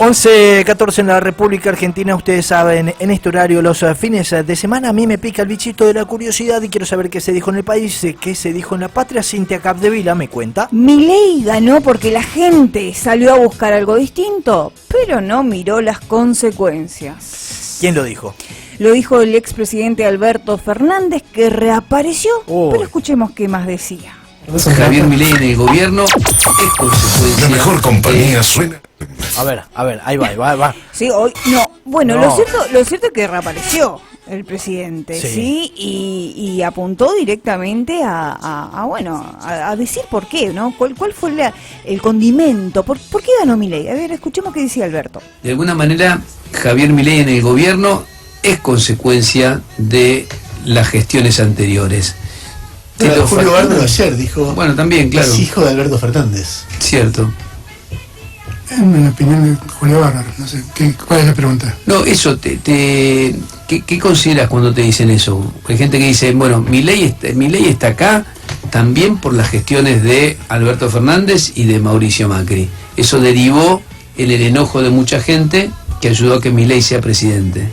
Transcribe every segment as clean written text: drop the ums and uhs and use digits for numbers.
11:14 en la República Argentina. Ustedes saben, en este horario, los fines de semana, a mí me pica el bichito de la curiosidad y quiero saber qué se dijo en el país, qué se dijo en la patria. Cintia Capdevila me cuenta. Milei ganó porque la gente salió a buscar algo distinto, pero no miró las consecuencias. ¿Quién lo dijo? Lo dijo el expresidente Alberto Fernández, que reapareció, pero escuchemos qué más decía. Javier Milei en el gobierno es consecuencia. La mejor compañía suena. A ver, ahí va. Sí, hoy no. Bueno, No. lo cierto es que reapareció el presidente, ¿sí? Y apuntó directamente a decir por qué, ¿no? ¿Cuál fue el condimento? ¿Por qué ganó Milei? A ver, escuchemos qué decía Alberto. De alguna manera, Javier Milei en el gobierno es consecuencia de las gestiones anteriores. Pero Julio Bárbaro ayer dijo, bueno, también, claro, es hijo de Alberto Fernández. Cierto. En la opinión de Julio Bárbaro, no sé, ¿cuál es la pregunta? No, eso, ¿qué consideras cuando te dicen eso? Hay gente que dice, bueno, Milei está acá también por las gestiones de Alberto Fernández y de Mauricio Macri. Eso derivó en el enojo de mucha gente que ayudó a que Milei sea presidente.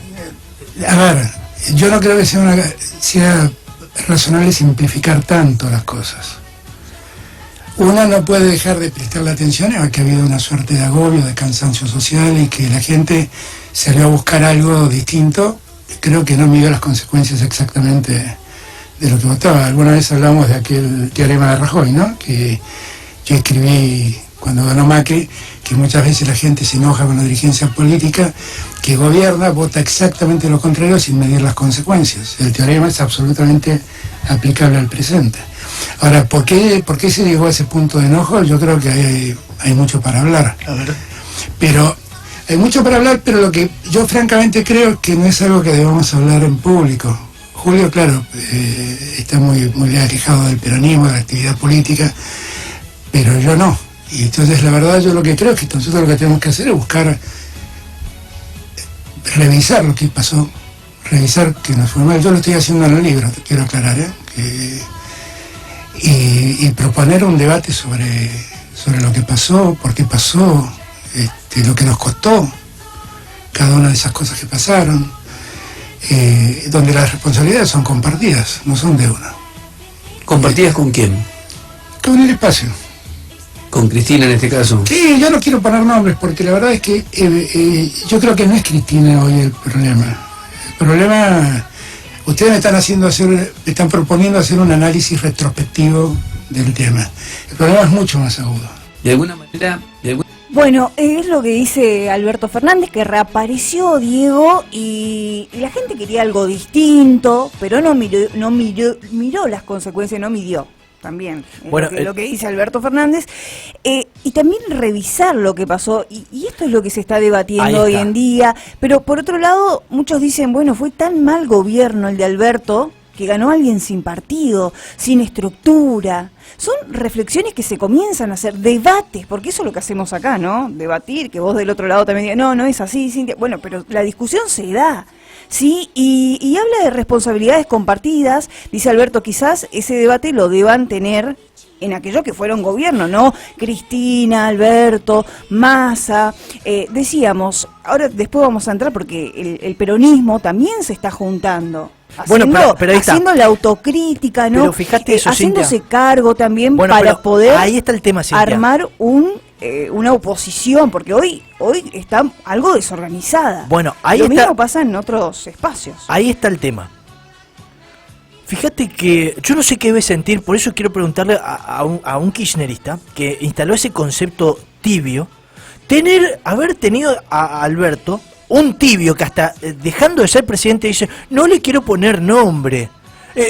A ver, yo no creo que sea razonable simplificar tanto las cosas. Uno no puede dejar de prestarle atención a que ha habido una suerte de agobio, de cansancio social y que la gente salió a buscar algo distinto. Creo que no midió las consecuencias exactamente de lo que votaba. Alguna vez hablamos de aquel teorema de Rajoy, ¿no? Que yo escribí cuando ganó Macri, que muchas veces la gente se enoja con la dirigencia política que gobierna, vota exactamente lo contrario sin medir las consecuencias. El teorema es absolutamente aplicable al presente. Ahora, ¿por qué se llegó a ese punto de enojo? Yo creo que hay mucho para hablar. A ver. Pero hay mucho para hablar, pero lo que yo francamente creo es que no es algo que debamos hablar en público. Julio, claro, está muy alejado del peronismo, de la actividad política, pero yo no. Y entonces la verdad yo lo que creo es que nosotros lo que tenemos que hacer es buscar, revisar lo que pasó, revisar que nos fue mal. Yo lo estoy haciendo en el libro, te quiero aclarar, y proponer un debate sobre lo que pasó, por qué pasó, lo que nos costó, cada una de esas cosas que pasaron, donde las responsabilidades son compartidas, no son de uno. ¿Compartidas con quién? Con el espacio. ¿Con Cristina en este caso? Sí, yo no quiero poner nombres porque la verdad es que yo creo que no es Cristina hoy el problema. El problema, ustedes me están proponiendo hacer un análisis retrospectivo del tema. El problema es mucho más agudo. De alguna manera... Bueno, es lo que dice Alberto Fernández, que reapareció Diego y la gente quería algo distinto, pero no miró las consecuencias, no midió. También, bueno, lo que dice Alberto Fernández, y también revisar lo que pasó, y esto es lo que se está debatiendo hoy en día, pero por otro lado, muchos dicen, bueno, fue tan mal gobierno el de Alberto, que ganó alguien sin partido, sin estructura. Son reflexiones que se comienzan a hacer, debates, porque eso es lo que hacemos acá, ¿no? Debatir, que vos del otro lado también digas, no es así, Cintia. Bueno, pero la discusión se da. Sí, y habla de responsabilidades compartidas, dice Alberto, quizás ese debate lo deban tener en aquellos que fueron gobierno, ¿no? Cristina, Alberto, Massa, decíamos, ahora después vamos a entrar porque el peronismo también se está juntando. Haciendo la autocrítica, ¿no? Pero fíjate eso, haciéndose Cintia. Cargo también para poder ahí está el tema, Cintia. Armar una oposición, porque hoy está algo desorganizada. Bueno, ahí Lo está. mismo pasa en otros espacios. Ahí está el tema. Fíjate que yo no sé qué debe sentir, por eso quiero preguntarle a un kirchnerista que instaló ese concepto tibio, haber tenido a Alberto, un tibio que hasta dejando de ser presidente dice, no le quiero poner nombre.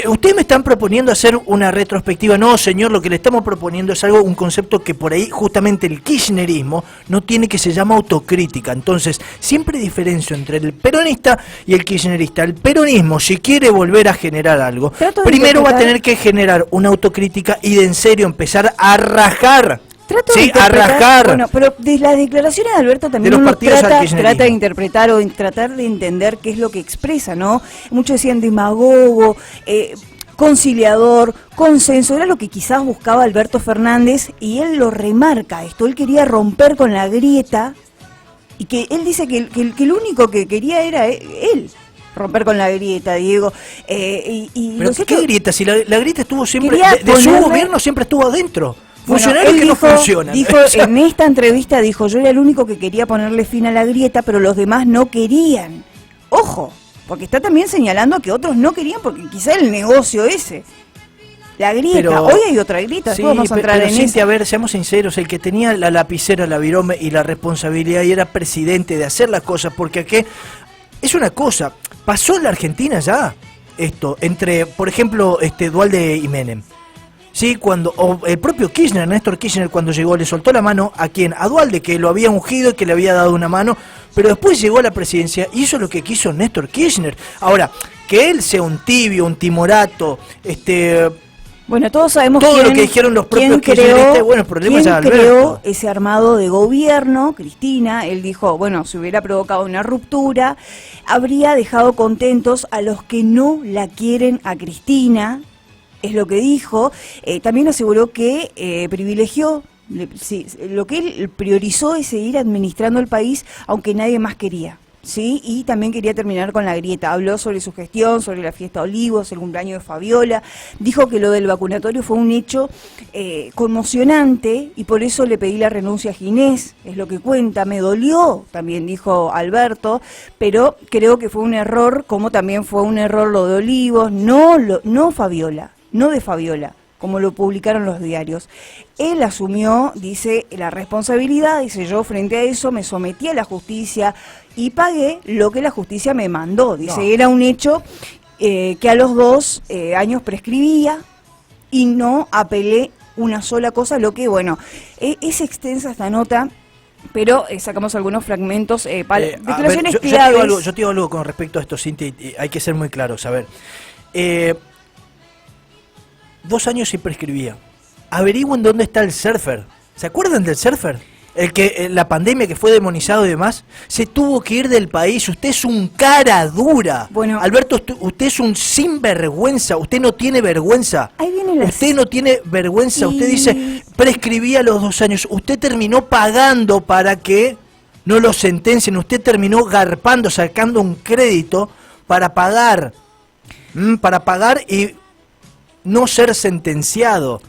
Ustedes me están proponiendo hacer una retrospectiva. No, señor, lo que le estamos proponiendo es un concepto que por ahí justamente el kirchnerismo no tiene, que se llama autocrítica. Entonces, siempre diferencio entre el peronista y el kirchnerista. El peronismo, si quiere volver a generar algo, primero va a tener que generar una autocrítica y de en serio empezar a rajar. A rajar. Bueno, pero de las declaraciones de Alberto también uno trata de interpretar o tratar de entender qué es lo que expresa, ¿no? Muchos decían demagogo, conciliador, consenso, era lo que quizás buscaba Alberto Fernández y él lo remarca esto, él quería romper con la grieta y que él dice que el único que quería era él. Romper con la grieta, Diego. ¿Pero qué grieta? Si la grieta estuvo siempre, de su ponerle... gobierno siempre estuvo adentro. Bueno, Funcionarios que dijo, no funcionan. Dijo en esta entrevista, dijo, yo era el único que quería ponerle fin a la grieta, pero los demás no querían. Ojo, porque está también señalando que otros no querían, porque quizá el negocio ese. La grieta, pero, hoy hay otra grieta, sí, después vamos a entrar pero en Cintia, eso. A ver, seamos sinceros, el que tenía la lapicera, la virome y la responsabilidad y era presidente de hacer las cosas, porque aquí es una cosa, pasó en la Argentina ya esto, entre, por ejemplo, Duhalde y Menem. Sí, o el propio Kirchner, Néstor Kirchner, cuando llegó, le soltó la mano a quien, a Duhalde, que lo había ungido y que le había dado una mano, pero después llegó a la presidencia y hizo lo que quiso Néstor Kirchner. Ahora, que él sea un tibio, un timorato, bueno, todos sabemos todo lo que dijeron los propios kirchneristas, bueno, el problema es Alberto. Creó ese armado de gobierno, Cristina. Él dijo, bueno, si hubiera provocado una ruptura, habría dejado contentos a los que no la quieren a Cristina, es lo que dijo. También aseguró que privilegió, lo que él priorizó es seguir administrando el país, aunque nadie más quería. Sí, y también quería terminar con la grieta. Habló sobre su gestión, sobre la fiesta Olivos, el cumpleaños de Fabiola. Dijo que lo del vacunatorio fue un hecho conmocionante y por eso le pedí la renuncia a Ginés, es lo que cuenta. Me dolió, también dijo Alberto, pero creo que fue un error, como también fue un error lo de Olivos, no Fabiola, no de Fabiola, como lo publicaron los diarios. Él asumió, dice, la responsabilidad, dice, yo frente a eso me sometí a la justicia y pagué lo que la justicia me mandó. Dice, era un hecho que a los 2 años prescribía y no apelé una sola cosa, lo que, bueno, es extensa esta nota, pero sacamos algunos fragmentos, declaraciones claves. Yo te digo algo con respecto a esto, Cintia, y hay que ser muy claros. A ver, 2 años y prescribía. Averigüen dónde está el surfer. ¿Se acuerdan del surfer? El que la pandemia que fue demonizado y demás, se tuvo que ir del país. Usted es un cara dura. Bueno, Alberto, usted es un sinvergüenza. Usted no tiene vergüenza. Ahí viene usted no tiene vergüenza. Usted dice, prescribía los 2 años. Usted terminó pagando para que no lo sentencien. Usted terminó garpando, sacando un crédito para pagar. Para pagar y no ser sentenciado,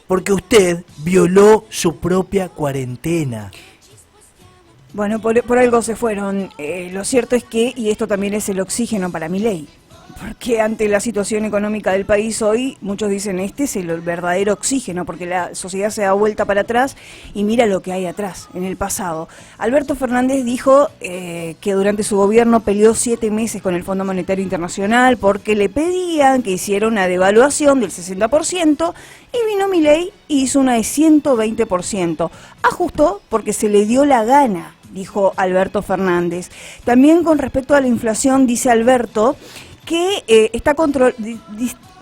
porque usted violó su propia cuarentena. Bueno, por algo se fueron. Lo cierto es que, y esto también es el oxígeno para Milei, porque ante la situación económica del país hoy, muchos dicen este es el verdadero oxígeno, porque la sociedad se da vuelta para atrás y mira lo que hay atrás, en el pasado. Alberto Fernández dijo que durante su gobierno peleó 7 meses con el Fondo Monetario Internacional porque le pedían que hiciera una devaluación del 60% y vino Milei y hizo una de 120%. Ajustó porque se le dio la gana, dijo Alberto Fernández. También con respecto a la inflación, dice Alberto que está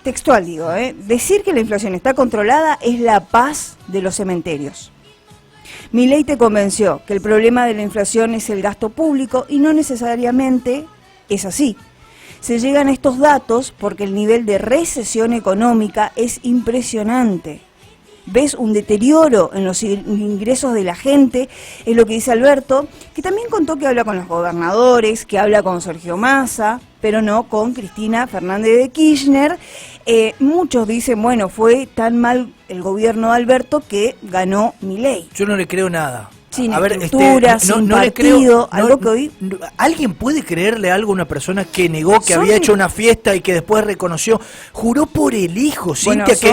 textual, digo, decir que la inflación está controlada es la paz de los cementerios. Milei te convenció que el problema de la inflación es el gasto público y no necesariamente es así. Se llegan a estos datos porque el nivel de recesión económica es impresionante. Ves un deterioro en los ingresos de la gente, es lo que dice Alberto, que también contó que habla con los gobernadores, que habla con Sergio Massa, pero no con Cristina Fernández de Kirchner. Muchos dicen, bueno, fue tan mal el gobierno de Alberto que ganó Milei. Yo no le creo nada. Sin estructura, sin partido, algo que hoy... ¿Alguien puede creerle algo a una persona que negó que había hecho una fiesta y que después reconoció? Juró por el hijo, Cintia, que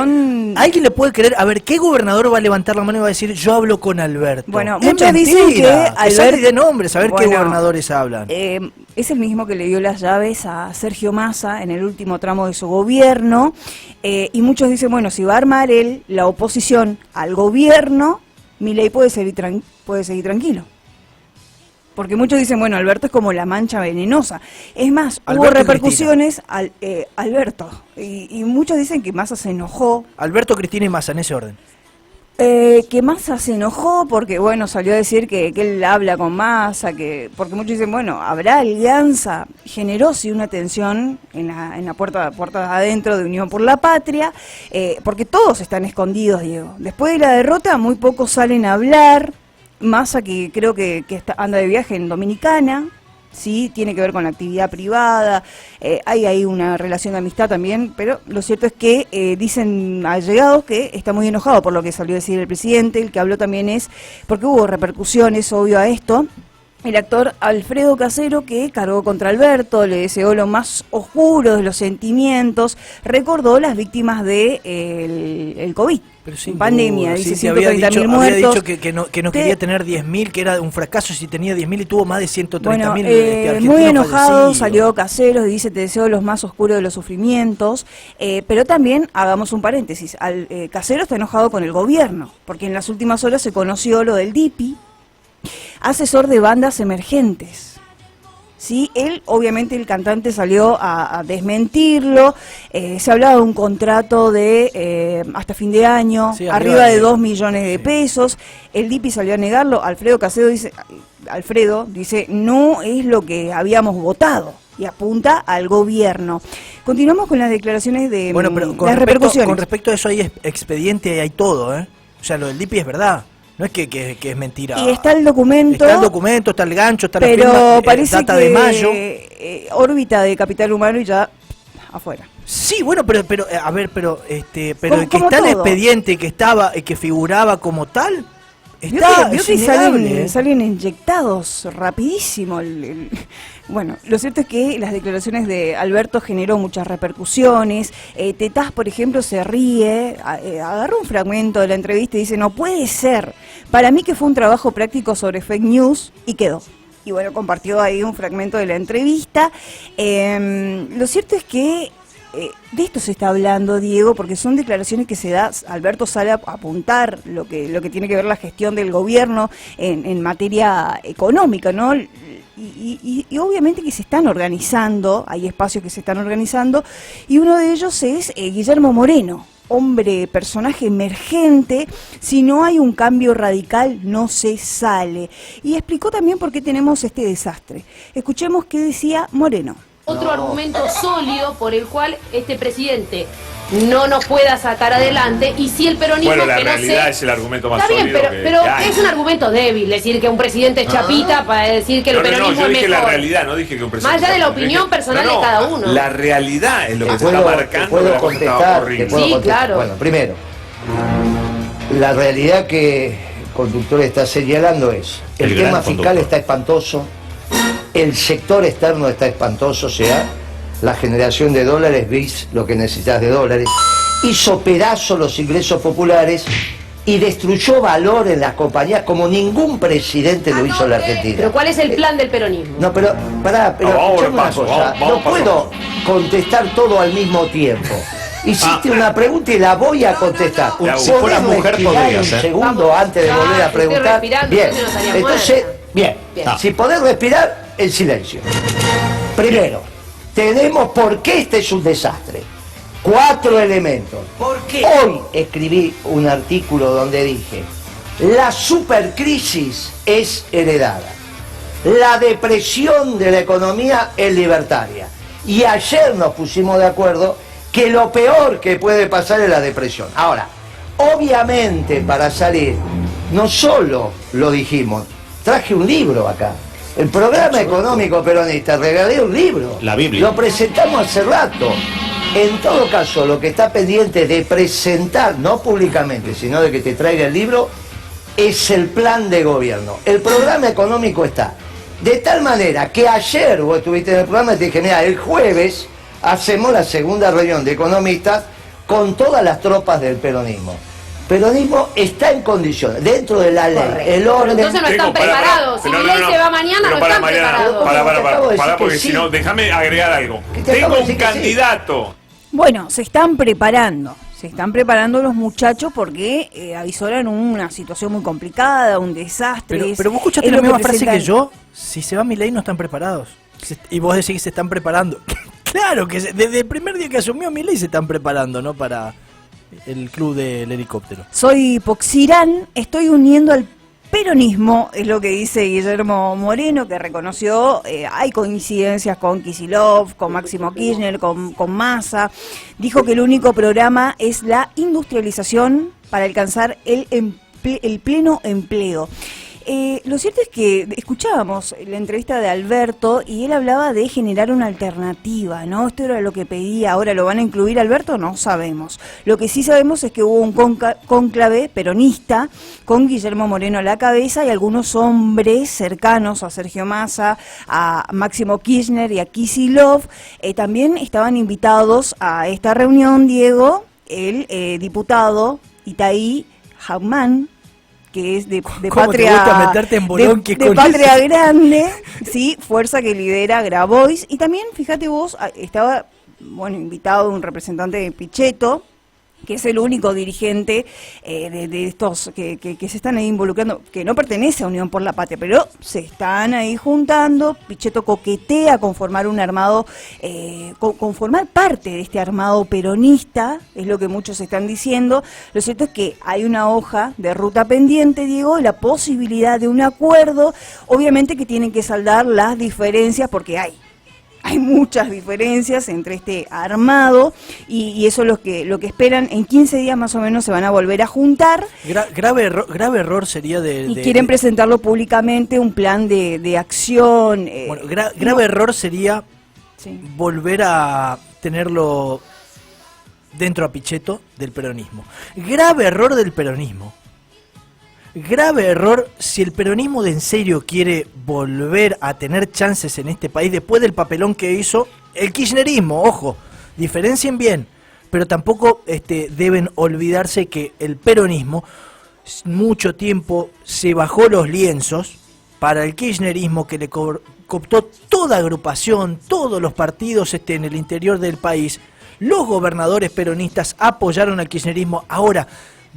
¿alguien le puede creer? A ver, ¿qué gobernador va a levantar la mano y va a decir, yo hablo con Alberto? Bueno, muchos dicen que Alberto... de nombre, saber qué gobernadores hablan. Es el mismo que le dio las llaves a Sergio Massa en el último tramo de su gobierno, y muchos dicen, bueno, si va a armar él la oposición al gobierno, Milei puede seguir tranquilo. Porque muchos dicen, bueno, Alberto es como la mancha venenosa. Es más, hubo repercusiones Alberto. Y muchos dicen que Massa se enojó. Alberto, Cristina y Massa, en ese orden. Que Massa se enojó porque, bueno, salió a decir que él habla con Massa, porque muchos dicen, bueno, habrá alianza. Generó sí una tensión en la puerta adentro de Unión por la Patria, porque todos están escondidos, Diego. Después de la derrota, muy pocos salen a hablar. Massa, que creo que anda de viaje en Dominicana, sí, tiene que ver con la actividad privada, hay ahí una relación de amistad también, pero lo cierto es que dicen allegados que está muy enojado por lo que salió a decir el presidente. El que habló también es, porque hubo repercusiones, obvio, a esto, el actor Alfredo Casero, que cargó contra Alberto, le deseó lo más oscuro de los sentimientos, recordó las víctimas de el COVID. Pero sin pandemia, duda, dice sí, había 130.000 muertos. dicho que no quería tener 10.000, que era un fracaso si tenía 10.000 y tuvo más de 130.000 Bueno, argentinos muy enojado fallecidos. salió Caseros y dice: te deseo los más oscuros de los sufrimientos, pero también, hagamos un paréntesis, Caseros está enojado con el gobierno, porque en las últimas horas se conoció lo del DIPI, asesor de bandas emergentes. Sí, él, obviamente, el cantante salió a desmentirlo. Se hablaba de un contrato de hasta fin de año, sí, arriba de 2 millones de pesos. El DIPI salió a negarlo. Alfredo dice, no es lo que habíamos votado, y apunta al gobierno. Continuamos con las declaraciones de bueno, pero las repercusiones. con respecto a eso hay expediente y hay todo, ¿eh? O sea, lo del DIPI es verdad. No es que es mentira. Y está el documento. Está el documento, está el gancho, está la pero firma, parece data que de mayo. órbita de capital humano y ya afuera. Sí, bueno, pero a ver, pero el que Como está en el todo. expediente, que estaba, que figuraba como tal, Vio está que es innegable, ¿eh? salen inyectados rapidísimo. Bueno, lo cierto es que las declaraciones de Alberto generó muchas repercusiones. Tetaz, por ejemplo, se ríe, agarró un fragmento de la entrevista y dice: no puede ser, para mí que fue un trabajo práctico sobre fake news, y quedó. Y bueno, compartió ahí un fragmento de la entrevista. Lo cierto es que de esto se está hablando, Diego, porque son declaraciones que se da. Alberto sale a apuntar lo que tiene que ver la gestión del gobierno en materia económica, ¿no? Y obviamente que se están organizando, hay espacios que se están organizando, y uno de ellos es Guillermo Moreno, personaje emergente. Si no hay un cambio radical, no se sale. Y explicó también por qué tenemos este desastre. Escuchemos qué decía Moreno. Otro argumento sólido por el cual este presidente no nos pueda sacar adelante, y si el peronismo... Bueno, la que realidad no es el argumento más está bien, sólido pero que hay. es un argumento débil decir que un presidente es chapita para decir que el peronismo yo es dije mejor. la realidad, no dije que un presidente... Más allá de la dije- opinión personal de cada uno. La realidad es lo que se está marcando. puedo de la cosa que estaba contestar, ocurriendo. te puedo Sí, contestar. claro. Bueno, primero, la realidad que el conductor está señalando es: el El gran tema fiscal conductor. está espantoso, el sector externo está espantoso, o sea, la generación de dólares, vis lo que necesitas de dólares, hizo pedazos los ingresos populares y destruyó valor en las compañías como ningún presidente lo hizo en la Argentina. Pero ¿cuál es el plan del peronismo? No, pero pará, pero No, vamos escuchame una paso, cosa, vamos no paso puedo a paso. contestar todo al mismo tiempo. Hiciste una pregunta y la voy a contestar. Si ¿Podés fuera mujer respirar podrías, un ¿eh? segundo antes de volver a estoy preguntar? respirando, Bien, entonces no estaría entonces, muerta. bien, Bien. si podés respirar, el silencio. Primero, tenemos por qué este es un desastre. 4 elementos. ¿Por qué? Hoy escribí un artículo donde dije: la supercrisis es heredada, la depresión de la economía es libertaria. Y ayer nos pusimos de acuerdo que lo peor que puede pasar es la depresión. Ahora, obviamente, para salir, no solo lo dijimos, traje un libro acá. El programa económico peronista, regalé un libro. La Biblia. Lo presentamos hace rato. En todo caso, lo que está pendiente de presentar, no públicamente, sino de que te traiga el libro, es el plan de gobierno. El programa económico está. De tal manera que ayer vos estuviste en el programa y te dije: mira, el jueves hacemos la segunda reunión de economistas con todas las tropas del peronismo. Peronismo está en condiciones, dentro de la ley, el Pero orden... entonces no están preparados. Si Pero Milei se va mañana, pero no para están Mariana, preparados. Te acabo de Para, decir porque que si sí. no, déjame agregar algo. Que te Tengo acabo de un decir que sí. candidato. Bueno, se están preparando los muchachos porque avisoran una situación muy complicada, un desastre. Pero vos escuchaste es la lo misma frase que presentan. yo. Si se va Milei no están preparados. Y vos decís que se están preparando. Claro que desde el primer día que asumió Milei se están preparando, ¿no? Para el club del helicóptero. Soy Poxirán, estoy uniendo al peronismo, es lo que dice Guillermo Moreno, que reconoció, hay coincidencias con Kicillof, con Máximo Kirchner, con Massa. Dijo que el único programa es la industrialización para alcanzar el pleno empleo. Lo cierto es que escuchábamos la entrevista de Alberto y él hablaba de generar una alternativa, ¿no? Esto era lo que pedía. Ahora, ¿lo van a incluir, Alberto? No sabemos. Lo que sí sabemos es que hubo un cónclave peronista con Guillermo Moreno a la cabeza y algunos hombres cercanos a Sergio Massa, a Máximo Kirchner y a Kicillof también estaban invitados a esta reunión, Diego, el diputado Itaí Haumán, que es de Patria, de Patria Grande, sí, fuerza que lidera Grabois, y también, fíjate vos, estaba invitado un representante de Pichetto, que es el único dirigente de estos que se están ahí involucrando, que no pertenece a Unión por la Patria, pero se están ahí juntando. Pichetto coquetea con formar un armado, con formar parte de este armado peronista, es lo que muchos están diciendo. Lo cierto es que hay una hoja de ruta pendiente, Diego, y la posibilidad de un acuerdo, obviamente que tienen que saldar las diferencias, porque hay muchas diferencias entre este armado y eso es lo que esperan. En 15 días más o menos se van a volver a juntar. Grave error sería Y quieren presentarlo públicamente, un plan de acción. Grave error sería volver a tenerlo dentro a Pichetto del peronismo. Grave error del peronismo. Grave error si el peronismo de en serio quiere volver a tener chances en este país después del papelón que hizo el kirchnerismo. Ojo, diferencien bien, pero tampoco deben olvidarse que el peronismo mucho tiempo se bajó los lienzos para el kirchnerismo, que le cooptó toda agrupación, todos los partidos en el interior del país. Los gobernadores peronistas apoyaron al kirchnerismo. Ahora,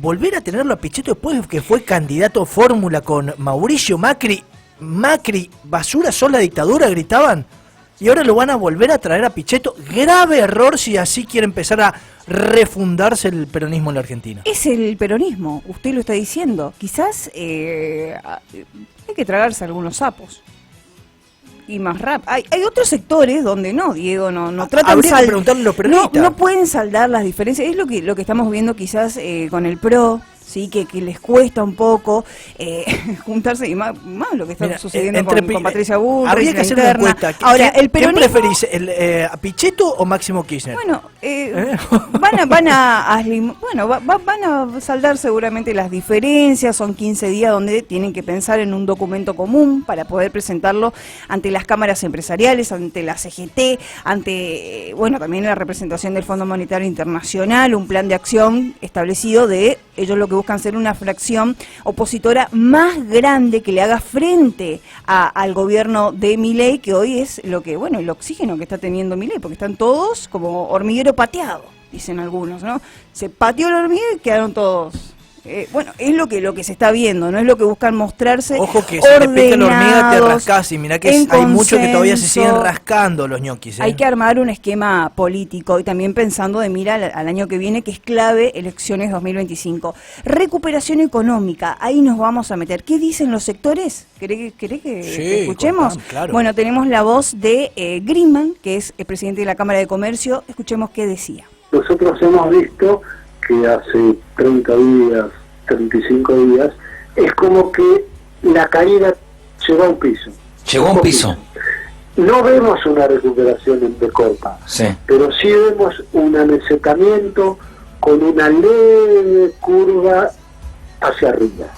volver a tenerlo a Pichetto después que fue candidato fórmula con Mauricio Macri, basura, sola dictadura, gritaban, y ahora lo van a volver a traer a Pichetto. Grave error si así quiere empezar a refundarse el peronismo en la Argentina. Es el peronismo, usted lo está diciendo. Quizás hay que tragarse algunos sapos. Y más rap. Hay otros sectores donde no, Diego, no tratan. Habría que preguntarle a los peronistas. No pueden saldar las diferencias. Es lo que estamos viendo quizás con el PRO, sí, que les cuesta un poco juntarse, y más lo que está sucediendo con Patricia Bullrich. Habría que hacer una encuesta. Ahora, el peronismo, ¿quién preferís, a Pichetto o Máximo Kirchner? Bueno, van a saldar seguramente las diferencias. Son 15 días donde tienen que pensar en un documento común para poder presentarlo ante las cámaras empresariales, ante la CGT, ante también la representación del Fondo Monetario Internacional, un plan de acción establecido de ellos. Lo que buscan ser una fracción opositora más grande que le haga frente al gobierno de Milei, que hoy es el oxígeno que está teniendo Milei, porque están todos como hormiguero pateado, dicen algunos, ¿no? Se pateó el hormiguero y quedaron todos. Es lo que se está viendo, no es lo que buscan mostrarse. Ojo que si te pica la hormiga te rascás, y mirá que hay muchos que todavía se siguen rascando los ñoquis. Hay que armar un esquema político y también pensando de mira al año que viene, que es clave, elecciones 2025. Recuperación económica, ahí nos vamos a meter. ¿Qué dicen los sectores? ¿Querés que escuchemos? Claro. Bueno, tenemos la voz de Griman, que es el presidente de la Cámara de Comercio. Escuchemos qué decía. Nosotros hemos visto que hace 30 días, 35 días, es como que la caída llegó a un piso. Llegó a un piso. No vemos una recuperación en Pecopa, pero sí vemos un amesetamiento con una leve curva hacia arriba.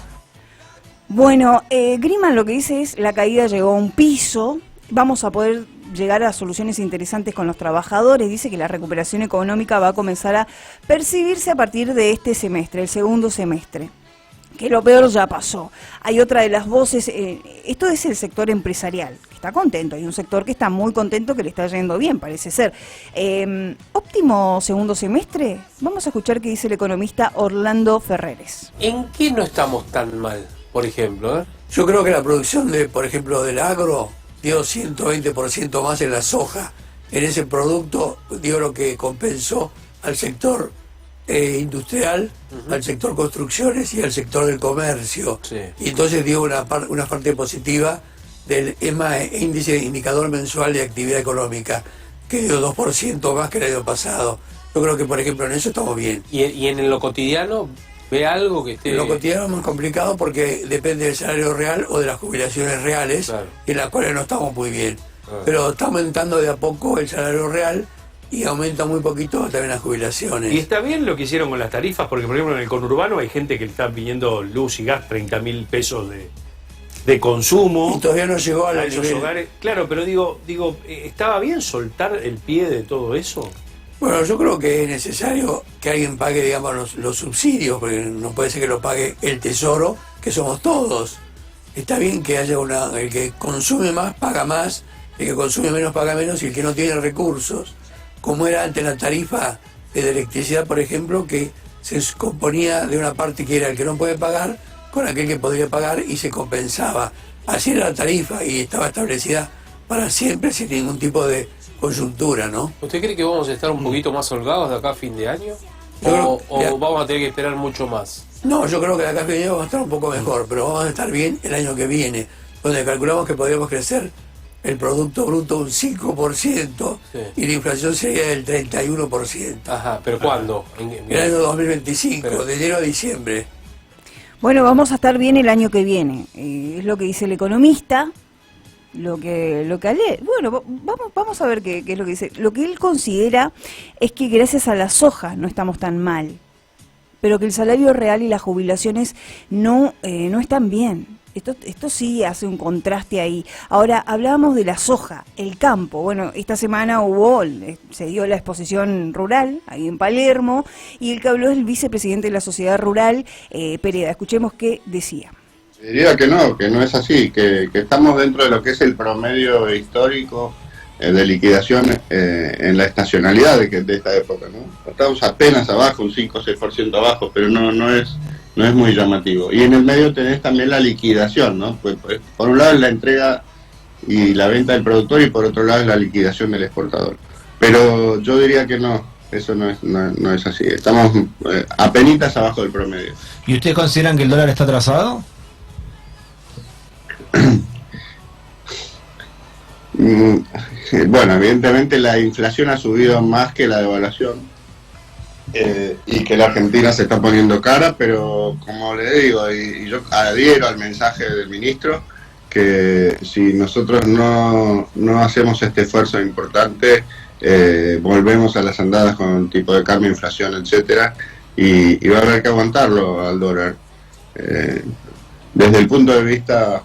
Bueno, Griman lo que dice es la caída llegó a un piso, vamos a poder llegar a soluciones interesantes con los trabajadores. Dice que la recuperación económica va a comenzar a percibirse a partir de este semestre, el segundo semestre, que lo peor ya pasó. Hay otra de las voces, esto es el sector empresarial, que está contento, hay un sector que está muy contento, que le está yendo bien, parece ser. Óptimo segundo semestre, vamos a escuchar qué dice el economista Orlando Ferreres. ¿En qué no estamos tan mal, por ejemplo? Yo creo que la producción, por ejemplo, del agro dio 120% más en la soja. En ese producto dio lo que compensó al sector industrial, al sector construcciones y al sector del comercio. Y entonces dio una parte positiva del EMA, índice indicador mensual de actividad económica, que dio 2% más que el año pasado. Yo creo que, por ejemplo, en eso estamos bien. ¿Y en lo cotidiano? ¿Ve algo que esté...? Lo cotidiano es más complicado porque depende del salario real o de las jubilaciones reales, Claro. en las cuales no estamos muy bien. Pero está aumentando de a poco el salario real y aumenta muy poquito también las jubilaciones. ¿Y está bien lo que hicieron con las tarifas? Porque, por ejemplo, en el conurbano hay gente que le está pidiendo luz y gas 30.000 pesos de consumo. Y todavía no llegó a esos hogares. Claro, pero digo, ¿estaba bien soltar el pie de todo eso? Bueno, yo creo que es necesario que alguien pague, digamos, los subsidios, porque no puede ser que lo pague el Tesoro, que somos todos. Está bien que haya el que consume más paga más, el que consume menos paga menos, y el que no tiene recursos, como era antes la tarifa de la electricidad, por ejemplo, que se componía de una parte que era el que no puede pagar con aquel que podría pagar y se compensaba. Así era la tarifa y estaba establecida para siempre sin ningún tipo de coyuntura, ¿no? ¿Usted cree que vamos a estar un poquito más holgados de acá a fin de año? ¿O vamos a tener que esperar mucho más? No, yo creo que la acá vamos a estar un poco mejor, pero vamos a estar bien el año que viene, donde calculamos que podríamos crecer el Producto Bruto un 5%, y la inflación sería del 31%. Ajá, ¿pero cuándo? En el año 2025, de enero a diciembre. Bueno, vamos a estar bien el año que viene. Es lo que dice el economista. Lo que bueno, vamos a ver qué es lo que dice. Lo que él considera es que gracias a la soja no estamos tan mal, pero que el salario real y las jubilaciones no están bien. Esto sí hace un contraste ahí. Ahora, hablábamos de la soja, el campo. Bueno, esta semana se dio la exposición rural, ahí en Palermo, y el que habló es el vicepresidente de la Sociedad Rural, Pereda. Escuchemos qué decía. Diría que no es así, que estamos dentro de lo que es el promedio histórico de liquidación en la estacionalidad de esta época, ¿no? Estamos apenas abajo, un 5 o 6% abajo, pero no es muy llamativo. Y en el medio tenés también la liquidación, ¿no? Pues, por un lado es la entrega y la venta del productor y por otro lado es la liquidación del exportador. Pero yo diría que no, eso no es así. Estamos apenitas abajo del promedio. ¿Y ustedes consideran que el dólar está atrasado? Bueno, evidentemente la inflación ha subido más que la devaluación y que la Argentina se está poniendo cara, pero como le digo, y yo adhiero al mensaje del ministro, que si nosotros no hacemos este esfuerzo importante, volvemos a las andadas con un tipo de cambio, inflación, etcétera, y va a haber que aguantarlo al dólar. Desde el punto de vista,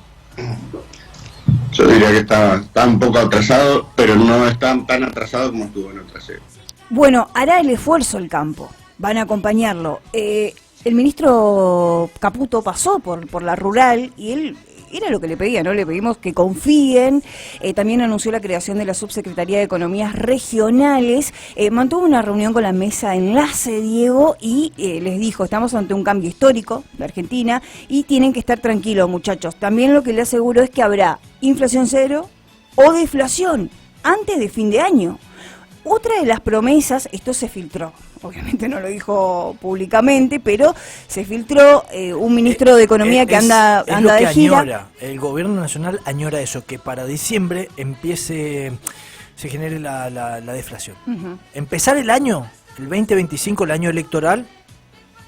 yo diría que está un poco atrasado, pero no está tan atrasado como estuvo en otras épocas. Bueno, hará el esfuerzo el campo, van a acompañarlo. El ministro Caputo pasó por la rural y él era lo que le pedía, ¿no? Le pedimos que confíen. También anunció la creación de la Subsecretaría de Economías Regionales. Mantuvo una reunión con la mesa enlace, Diego, y les dijo, estamos ante un cambio histórico de Argentina y tienen que estar tranquilos, muchachos. También lo que le aseguro es que habrá inflación cero o deflación antes de fin de año. Otra de las promesas, esto se filtró, obviamente no lo dijo públicamente, pero se filtró un ministro de Economía que anda de gira. El gobierno nacional añora eso, que para diciembre se genere la deflación. Empezar el año, el 2025, el año electoral,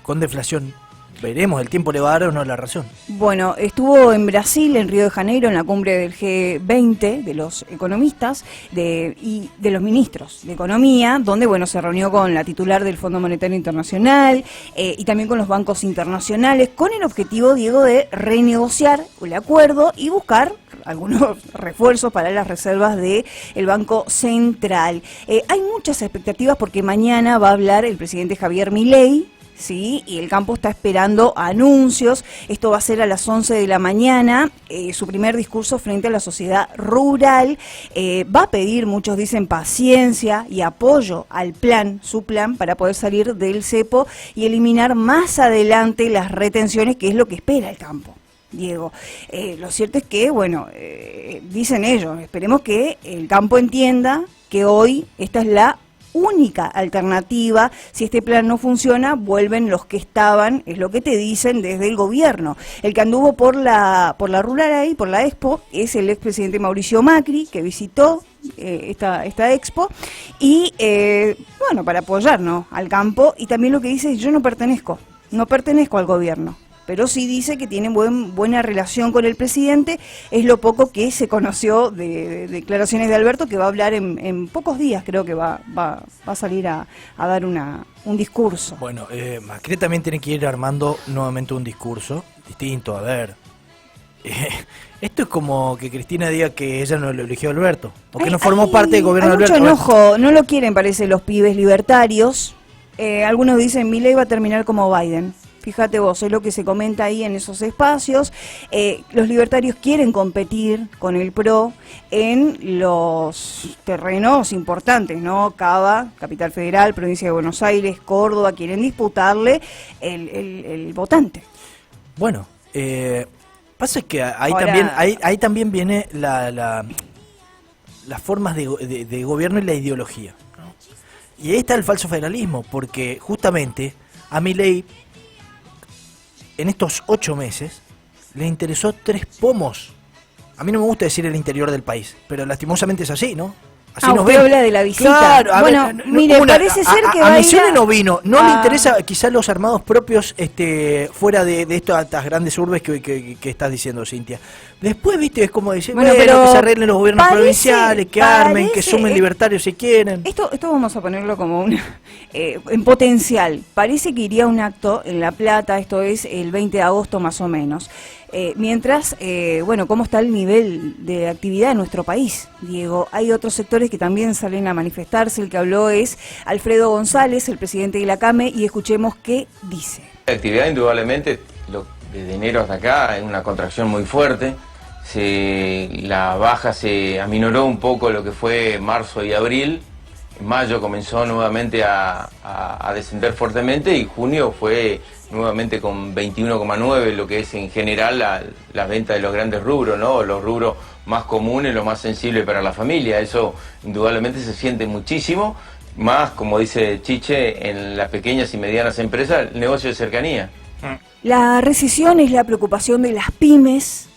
con deflación. Veremos, el tiempo le va a dar o no la razón. Bueno, estuvo en Brasil, en Río de Janeiro, en la cumbre del G20 de los economistas y de los ministros de Economía, donde bueno se reunió con la titular del Fondo Monetario Internacional y también con los bancos internacionales, con el objetivo, Diego, de renegociar el acuerdo y buscar algunos refuerzos para las reservas del Banco Central. Hay muchas expectativas porque mañana va a hablar el presidente Javier Milei. Sí, y el campo está esperando anuncios. Esto va a ser a las 11 de la mañana, su primer discurso frente a la sociedad rural. Va a pedir, muchos dicen, paciencia y apoyo al su plan para poder salir del cepo y eliminar más adelante las retenciones, que es lo que espera el campo. Diego, lo cierto es que, bueno, dicen ellos, esperemos que el campo entienda que hoy esta es la única alternativa. Si este plan no funciona, vuelven los que estaban, es lo que te dicen desde el gobierno. El que anduvo por la rural ahí, por la Expo, es el expresidente Mauricio Macri, que visitó esta Expo, y bueno, para apoyarnos al campo, y también lo que dice es: yo no pertenezco no pertenezco al gobierno, pero sí dice que tiene buena relación con el presidente. Es lo poco que se conoció de declaraciones de Alberto, que va a hablar en pocos días, creo que va a salir a dar un discurso. Bueno, Macri también tiene que ir armando nuevamente un discurso distinto. A ver, esto es como que Cristina diga que ella no lo eligió a Alberto, porque no formó parte del gobierno de Alberto. Hay mucho enojo, no lo quieren, parece, los pibes libertarios. Algunos dicen, Milei va a terminar como Biden. Fíjate vos, es lo que se comenta ahí en esos espacios. Los libertarios quieren competir con el PRO en los terrenos importantes, ¿no? Cava, Capital Federal, Provincia de Buenos Aires, Córdoba, quieren disputarle el votante. Bueno, pasa que ahí también viene las formas de gobierno y la ideología, ¿no? Y ahí está el falso federalismo, porque justamente a Milei en estos 8 meses le interesó 3 pomos. A mí no me gusta decir el interior del país, pero lastimosamente es así, ¿no? Así nos usted habla de la visita. Claro, bueno, mire, parece ser que va a a ir Misiones no vino. No le interesa quizás los armados propios fuera de estas grandes urbes que estás diciendo, Cintia. Después, viste, es como decir, bueno, pero que se arreglen los gobiernos provinciales, que armen, que sumen libertarios si quieren. Esto vamos a ponerlo como en potencial. Parece que iría a un acto en La Plata, esto es el 20 de agosto más o menos. Mientras, ¿cómo está el nivel de actividad en nuestro país, Diego? Hay otros sectores que también salen a manifestarse. El que habló es Alfredo González, el presidente de la CAME, y escuchemos qué dice. La actividad, indudablemente, desde enero hasta acá, es una contracción muy fuerte. La baja se aminoró un poco lo que fue marzo y abril. En mayo comenzó nuevamente a descender fuertemente y junio fue nuevamente con 21,9, lo que es en general la venta de los grandes rubros, ¿no? Los rubros más comunes, los más sensibles para la familia. Eso indudablemente se siente muchísimo, más, como dice Chiche, en las pequeñas y medianas empresas, el negocio de cercanía. La recesión es la preocupación de las pymes.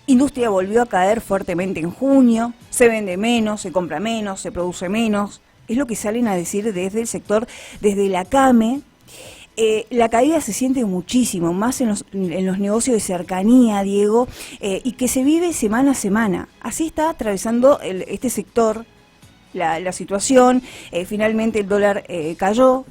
Industria volvió a caer fuertemente en junio, se vende menos, se compra menos, se produce menos. Es lo que salen a decir desde el sector, desde la CAME. La caída se siente muchísimo, más en los negocios de cercanía, Diego, y que se vive semana a semana. Así está atravesando este sector la situación. Finalmente el dólar cayó.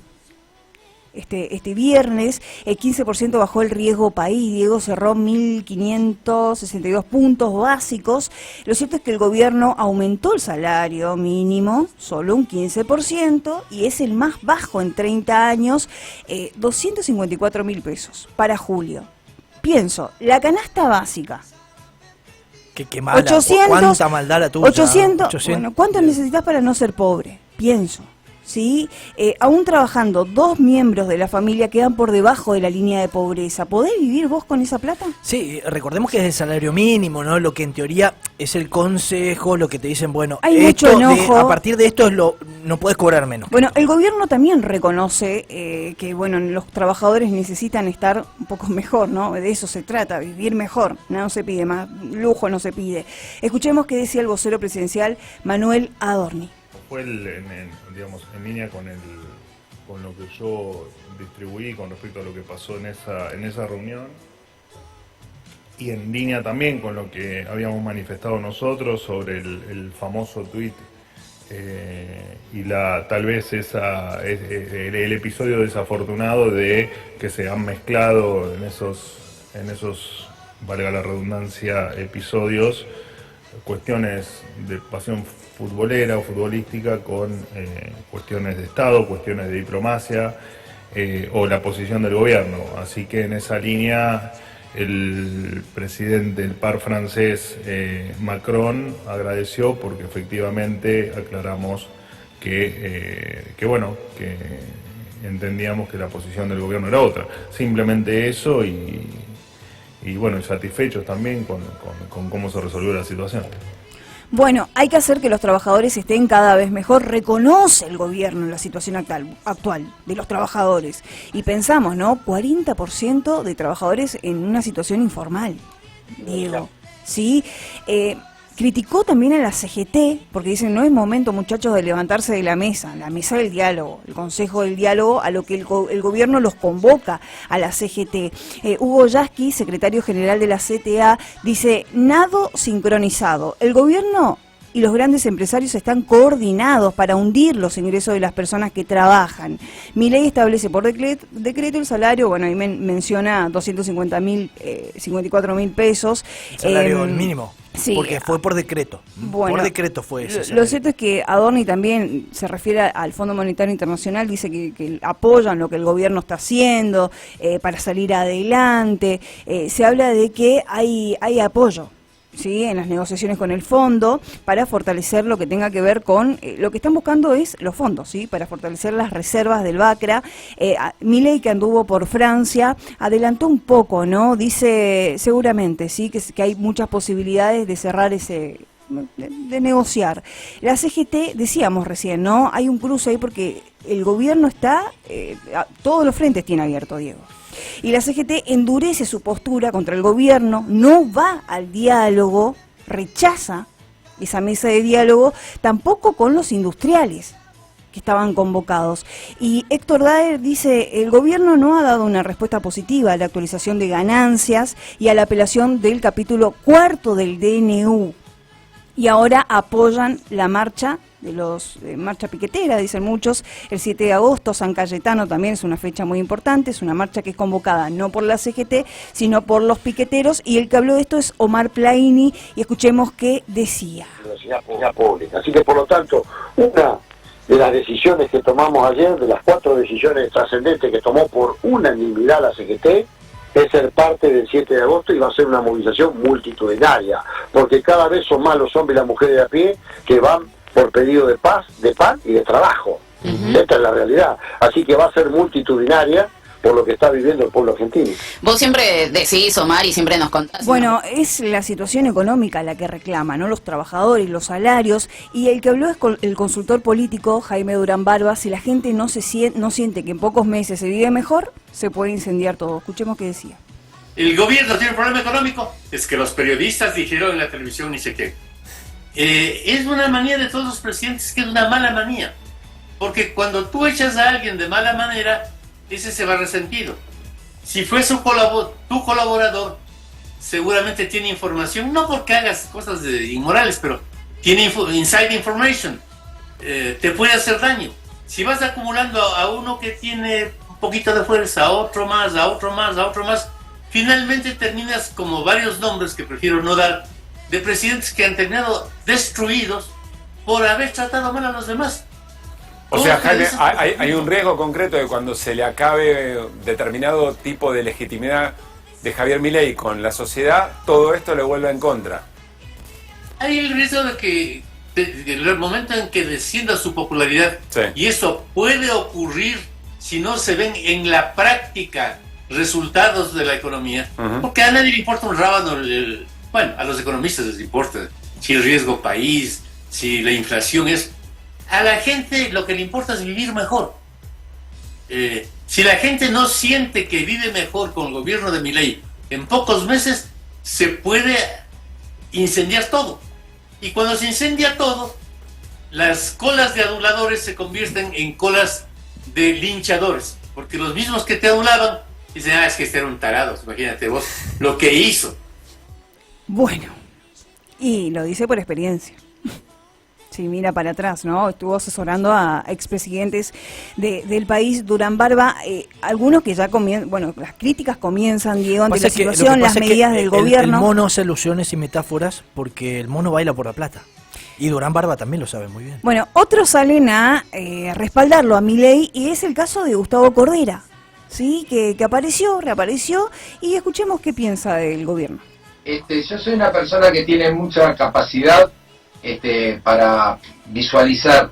Este viernes, 15% bajó el riesgo país, Diego, cerró 1.562 puntos básicos. Lo cierto es que el gobierno aumentó el salario mínimo, solo un 15%, y es el más bajo en 30 años, 254.000 pesos para julio. Pienso, la canasta básica. Qué mala, 800, cuánta maldad la tuya. 800. Bueno, ¿cuánto necesitas para no ser pobre? Pienso. ¿Sí? Aún trabajando, 2 miembros de la familia quedan por debajo de la línea de pobreza. ¿Podés vivir vos con esa plata? Sí, recordemos que es el salario mínimo, ¿no? Lo que en teoría es el consejo, lo que te dicen, bueno, hay mucho enojo. A partir de esto no podés cobrar menos. Bueno, el gobierno también reconoce que, los trabajadores necesitan estar un poco mejor, ¿no? De eso se trata, vivir mejor. No se pide más, lujo no se pide. Escuchemos qué decía el vocero presidencial, Manuel Adorni. Fue en línea con lo que yo distribuí con respecto a lo que pasó en esa reunión, y en línea también con lo que habíamos manifestado nosotros sobre el famoso tuit y tal vez el episodio desafortunado de que se han mezclado en esos, valga la redundancia, episodios, cuestiones de pasión futbolera o futbolística con cuestiones de Estado, cuestiones de diplomacia o la posición del gobierno. Así que en esa línea el presidente del par francés, Macron, agradeció porque efectivamente aclaramos que entendíamos que la posición del gobierno era otra. Simplemente eso y satisfechos también con cómo se resolvió la situación. Bueno, hay que hacer que los trabajadores estén cada vez mejor. Reconoce el gobierno la situación actual de los trabajadores. Y pensamos, ¿no? 40% de trabajadores en una situación informal, Diego. ¿Sí? Criticó también a la CGT, porque dicen, no es momento, muchachos, de levantarse de la mesa del diálogo, el Consejo del Diálogo, a lo que el gobierno los convoca a la CGT. Hugo Yasky, secretario general de la CTA, dice, nado sincronizado. El gobierno y los grandes empresarios están coordinados para hundir los ingresos de las personas que trabajan. Milei establece por decreto el salario, bueno, ahí menciona 54.000 pesos. El salario mínimo. Sí, porque fue por decreto. Bueno, por decreto fue ese. Lo cierto es que Adorni también se refiere al Fondo Monetario Internacional, dice que apoyan lo que el gobierno está haciendo para salir adelante. Se habla de que hay apoyo, ¿sí?, en las negociaciones con el fondo para fortalecer lo que tenga que ver con lo que están buscando es los fondos, ¿sí?, para fortalecer las reservas del BACRA. Milei, que anduvo por Francia, adelantó un poco, ¿no? Dice seguramente, sí, que hay muchas posibilidades de cerrar de negociar. La CGT, decíamos recién, ¿no? Hay un cruce ahí porque el gobierno está, todos los frentes tiene abierto, Diego. Y la CGT endurece su postura contra el gobierno, no va al diálogo, rechaza esa mesa de diálogo, tampoco con los industriales que estaban convocados. Y Héctor Daer dice, el gobierno no ha dado una respuesta positiva a la actualización de ganancias y a la apelación del capítulo 4 del DNU. Y ahora apoyan la marcha de los marcha piquetera, dicen muchos, el 7 de agosto, San Cayetano también es una fecha muy importante, es una marcha que es convocada no por la CGT, sino por los piqueteros, y el que habló de esto es Omar Plaini, y escuchemos qué decía. Universidad pública. Así que, por lo tanto, una de las decisiones que tomamos ayer, de las 4 decisiones trascendentes que tomó por unanimidad la CGT, es ser parte del 7 de agosto y va a ser una movilización multitudinaria, porque cada vez son más los hombres y las mujeres de a pie que van por pedido de paz, de pan y de trabajo. Esta es la realidad. Así que va a ser multitudinaria por lo que está viviendo el pueblo argentino. Vos siempre decís, Omar, y siempre nos contás. Bueno, es la situación económica la que reclama, ¿no? Los trabajadores, los salarios, y el que habló es el consultor político Jaime Durán Barba. Si la gente no siente que en pocos meses se vive mejor, se puede incendiar todo. Escuchemos qué decía. El gobierno tiene un problema económico, es que los periodistas dijeron en la televisión ni sé qué. Es una manía de todos los presidentes, que es una mala manía, porque cuando tú echas a alguien de mala manera, ese se va resentido. Si fue tu colaborador, seguramente tiene información, no porque hagas cosas inmorales, pero tiene inside information, te puede hacer daño. Si vas acumulando a uno que tiene un poquito de fuerza, a otro más, a otro más, a otro más, finalmente terminas como varios nombres que prefiero no dar, de presidentes que han terminado destruidos por haber tratado mal a los demás. O sea, Jaime, hay un riesgo concreto de cuando se le acabe determinado tipo de legitimidad de Javier Milei con la sociedad, todo esto le vuelva en contra. Hay el riesgo de que en el momento en que descienda su popularidad, sí, y eso puede ocurrir si no se ven en la práctica resultados de la economía, porque a nadie le importa un rábano, bueno, a los economistas les importa si el riesgo país, si la inflación es... A la gente lo que le importa es vivir mejor. Si la gente no siente que vive mejor con el gobierno de Milei, en pocos meses se puede incendiar todo. Y cuando se incendia todo, las colas de aduladores se convierten en colas de linchadores, porque los mismos que te adulaban dicen, es que este era un tarado, imagínate vos lo que hizo. Bueno, y lo dice por experiencia. Si mira para atrás, ¿no? Estuvo asesorando a expresidentes del país. Durán Barba, algunos que ya comienzan, bueno, las críticas comienzan, Diego, ante la situación, las medidas del gobierno. El mono hace alusiones y metáforas porque el mono baila por la plata. Y Durán Barba también lo sabe muy bien. Bueno, otros salen a respaldarlo a Milei, y es el caso de Gustavo Cordera, ¿sí? Que reapareció, y escuchemos qué piensa del gobierno. Yo soy una persona que tiene mucha capacidad para visualizar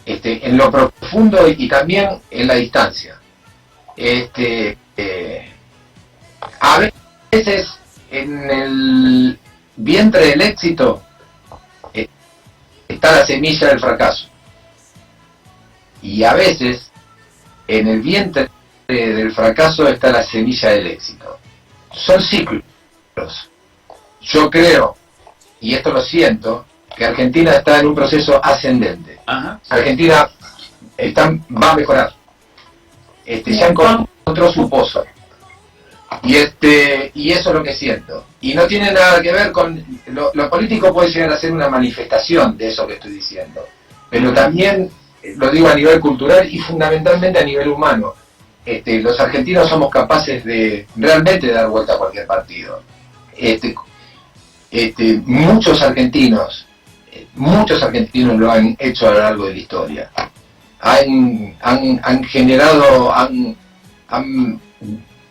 en lo profundo y también en la distancia. A veces en el vientre del éxito está la semilla del fracaso, y a veces en el vientre del fracaso está la semilla del éxito. Son ciclos. Yo creo y esto lo siento, que Argentina está en un proceso ascendente. Argentina va a mejorar. Ya encontró su pozo. Y eso es lo que siento. Y no tiene nada que ver con... Lo político puede llegar a ser una manifestación de eso que estoy diciendo. Pero también, lo digo a nivel cultural y fundamentalmente a nivel humano. Los argentinos somos capaces de realmente dar vuelta a cualquier partido. Muchos argentinos lo han hecho a lo largo de la historia. Han generado, han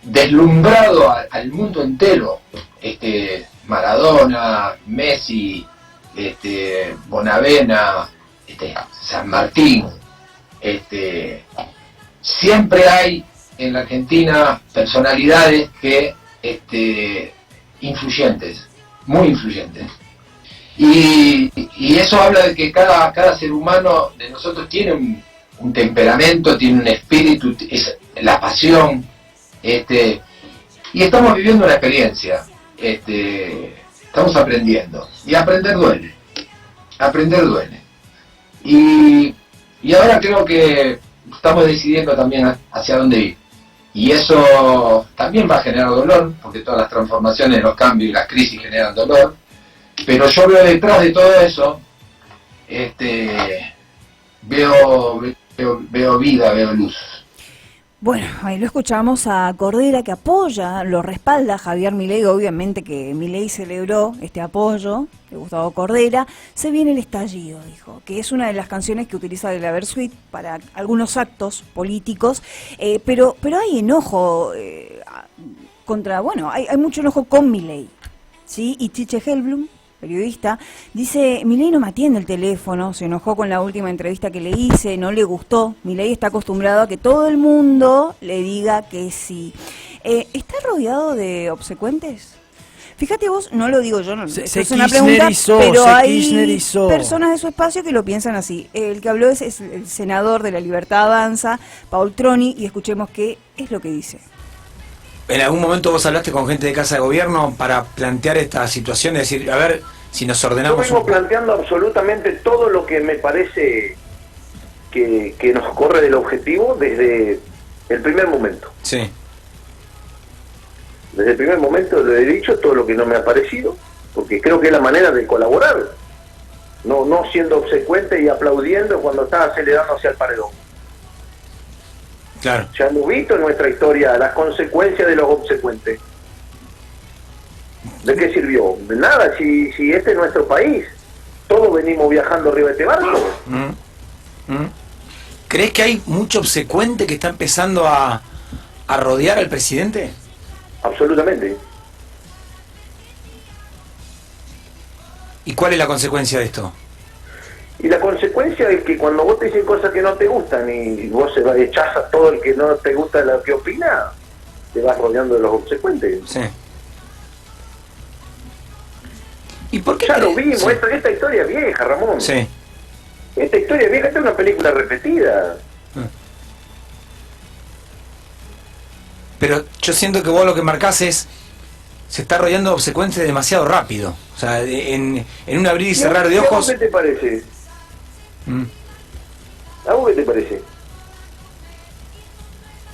deslumbrado al mundo entero. Maradona, Messi, Bonavena, San Martín. Siempre hay en la Argentina personalidades que influyentes, muy influyentes. Y eso habla de que cada ser humano de nosotros tiene un temperamento, tiene un espíritu, es la pasión, y estamos viviendo una experiencia, estamos aprendiendo, y aprender duele, y ahora creo que estamos decidiendo también hacia dónde ir, y eso también va a generar dolor, porque todas las transformaciones, los cambios y las crisis generan dolor, pero yo veo detrás de todo eso, veo vida, veo luz. Bueno, ahí lo escuchamos a Cordera, que apoya, lo respalda a Javier Milei. Obviamente que Milei celebró este apoyo de Gustavo Cordera. Se viene el estallido, dijo, que es una de las canciones que utiliza de la Versuit para algunos actos políticos, pero hay enojo hay mucho enojo con Milei, ¿sí? Y Chiche Hellblum, periodista, dice: Milei no me atiende el teléfono, se enojó con la última entrevista que le hice, no le gustó. Milei está acostumbrado a que todo el mundo le diga que sí. ¿Está rodeado de obsecuentes? Fíjate vos, no lo digo yo, no, es una pregunta, pero hay personas de su espacio que lo piensan así. El que habló es el senador de La Libertad Avanza, Paul Troni, y escuchemos qué es lo que dice. ¿En algún momento vos hablaste con gente de Casa de Gobierno para plantear esta situación? Es decir, a ver si nos ordenamos... Yo vengo planteando absolutamente todo lo que me parece que nos corre del objetivo desde el primer momento. Sí. Desde el primer momento lo he dicho, todo lo que no me ha parecido, porque creo que es la manera de colaborar. No siendo obsecuente y aplaudiendo cuando está acelerando hacia el paredón. Claro. Ya hemos visto en nuestra historia las consecuencias de los obsecuentes. ¿De qué sirvió? De nada, si este es nuestro país. Todos venimos viajando arriba de este barco. ¿Crees que hay mucho obsecuente que está empezando a rodear al presidente? Absolutamente. ¿Y cuál es la consecuencia de esto? Y la consecuencia es que cuando vos te dicen cosas que no te gustan y vos echás a todo el que no te gusta lo que opina, te vas rodeando de los obsecuentes. Sí. ¿Y por qué? Ya lo vimos, sí. Esta historia es vieja, Ramón. Sí. Esta historia es vieja, esta es una película repetida. Pero yo siento que vos lo que marcás es... Se está rodeando de obsecuentes demasiado rápido. O sea, en un abrir y cerrar de ojos... ¿A vos qué te parece? ¿A vos qué te parece?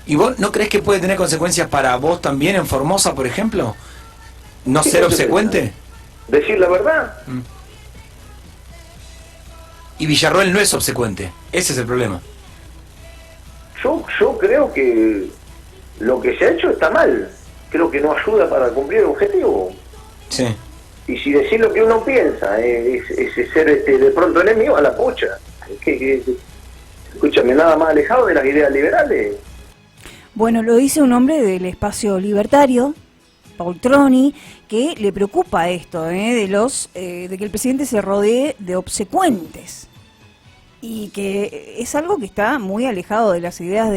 ¿Y vos no crees que puede tener consecuencias para vos también en Formosa, por ejemplo? ¿No ser obsecuente? ¿Decir la verdad? Y Villarroel no es obsecuente. Ese es el problema. Yo creo que lo que se ha hecho está mal. Creo que no ayuda para cumplir el objetivo. Sí. Y si decir lo que uno piensa es ser de pronto enemigo, a la pucha. Escúchame, nada más alejado de las ideas liberales. Bueno, lo dice un hombre del espacio libertario, Paul Troni, que le preocupa esto, de que el presidente se rodee de obsecuentes. Y que es algo que está muy alejado de las ideas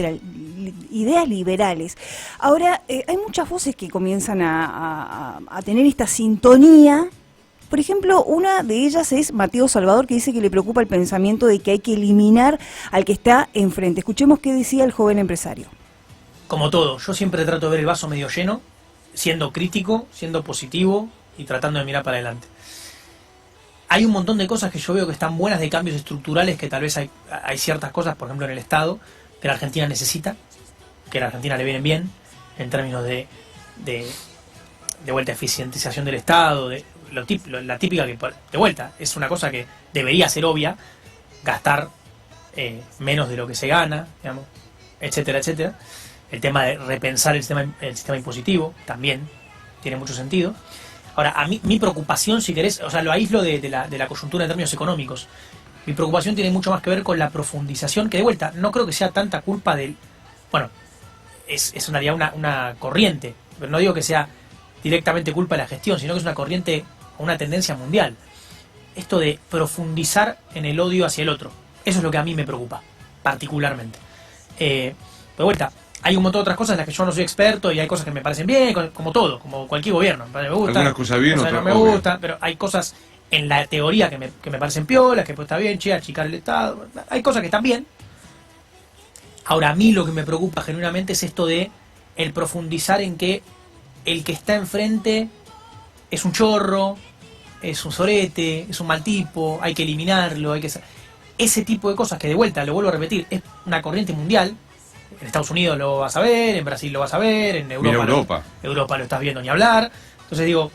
liberales. Ahora, hay muchas voces que comienzan a tener esta sintonía. Por ejemplo, una de ellas es Mateo Salvador, que dice que le preocupa el pensamiento de que hay que eliminar al que está enfrente. Escuchemos qué decía el joven empresario. Como todo, yo siempre trato de ver el vaso medio lleno, siendo crítico, siendo positivo y tratando de mirar para adelante. hay un montón de cosas que yo veo que están buenas, de cambios estructurales, que tal vez hay ciertas cosas, por ejemplo en el Estado, que la Argentina necesita, que a la Argentina le vienen bien, en términos de vuelta, eficientización del Estado, de la típica que, de vuelta, es una cosa que debería ser obvia, gastar menos de lo que se gana, digamos, etcétera, etcétera. El tema de repensar el sistema impositivo también tiene mucho sentido. Ahora, a mí, mi preocupación, si querés, o sea, lo aíslo de la coyuntura en términos económicos. Mi preocupación tiene mucho más que ver con la profundización, que de vuelta, no creo que sea tanta culpa del... Bueno, es en realidad una corriente, pero no digo que sea directamente culpa de la gestión, sino que es una corriente o una tendencia mundial. Esto de profundizar en el odio hacia el otro. Eso es lo que a mí me preocupa, particularmente. De vuelta, hay un montón de otras cosas en las que yo no soy experto y hay cosas que me parecen bien, como todo, como cualquier gobierno. Me gustan, algunas cosas bien, otras no me gustan, pero hay cosas en la teoría que me parecen piolas, que pues está bien, achicar el Estado. Hay cosas que están bien. Ahora, a mí lo que me preocupa genuinamente es esto de el profundizar en que el que está enfrente es un chorro, es un sorete, es un mal tipo, hay que eliminarlo, hay que... Ese tipo de cosas que, de vuelta, lo vuelvo a repetir, es una corriente mundial. En Estados Unidos lo vas a ver, en Brasil lo vas a ver, en Europa. Europa lo estás viendo ni hablar. Entonces digo,